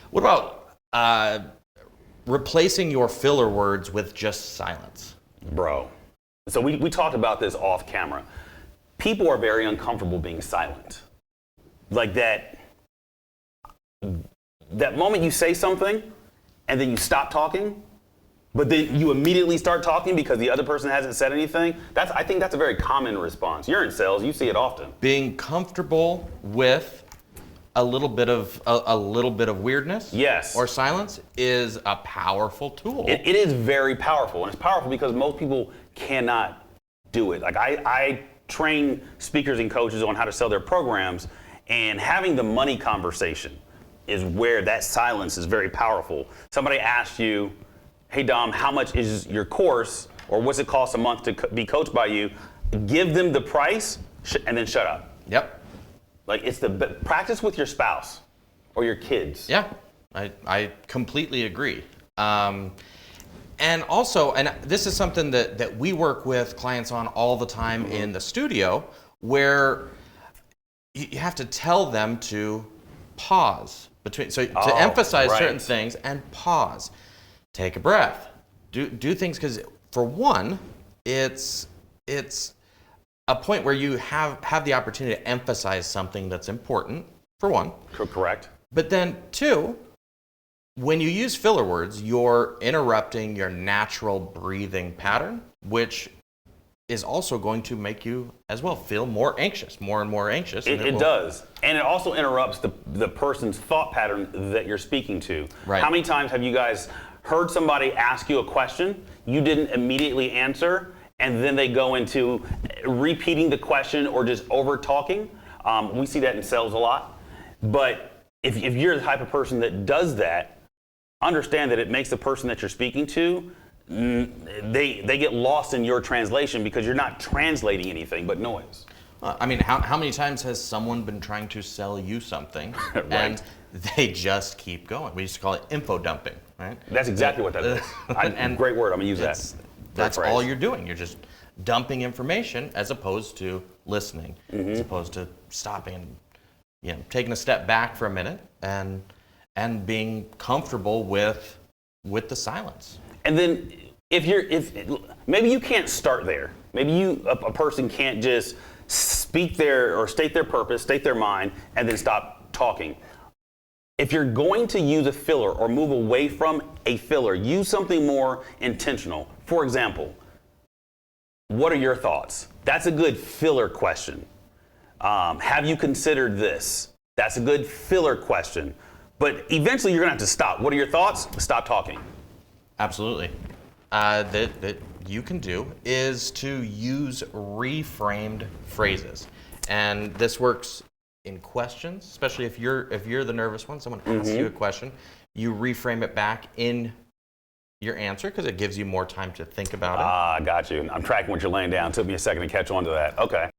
What about replacing your filler words with just silence? Bro. So we talked about this off camera. People are very uncomfortable being silent. Like that moment you say something and then you stop talking, but then you immediately start talking because the other person hasn't said anything. I think that's a very common response. You're in sales, you see it often. Being comfortable with a little bit of weirdness, yes, or silence is a powerful tool. It is very powerful, and it's powerful because most people cannot do it. Like I train speakers and coaches on how to sell their programs, and having the money conversation is where that silence is very powerful. Somebody asks you, "Hey Dom, how much is your course, or what's it cost a month to be coached by you?" Give them the price, and then shut up. Yep. Like it's practice with your spouse or your kids. Yeah, I completely agree. And also, and this is something that we work with clients on all the time in the studio, where you have to tell them to pause between, so to emphasize certain things and pause, take a breath, do things, because for one, it's a point where you have the opportunity to emphasize something that's important, for one. Correct. But then two, when you use filler words, you're interrupting your natural breathing pattern, which is also going to make you as well feel more anxious, more and more anxious. It does. And it also interrupts the person's thought pattern that you're speaking to. Right. How many times have you guys heard somebody ask you a question, you didn't immediately answer, and then they go into repeating the question or just over talking? We see that in sales a lot. But if you're the type of person that does that, understand that it makes the person that you're speaking to, they get lost in your translation because you're not translating anything but noise. I mean, how many times has someone been trying to sell you something right. and they just keep going? We used to call it info dumping, right? That's exactly what that is. And great word, I'm gonna use that. That's all you're doing. You're just dumping information as opposed to listening, as opposed to stopping and taking a step back for a minute and being comfortable with the silence. And then if maybe you can't start there. Maybe a person can't just speak or state their purpose, state their mind, and then stop talking. If you're going to use a filler or move away from a filler, use something more intentional. For example, what are your thoughts? That's a good filler question. Have you considered this? That's a good filler question. But eventually you're gonna have to stop. What are your thoughts? Stop talking. Absolutely. That you can do is to use reframed phrases. And this works in questions, especially if you're the nervous one, someone asks you a question, you reframe it back in your answer because it gives you more time to think about it. Got you. I'm tracking what you're laying down. Took me a second to catch on to that. Okay.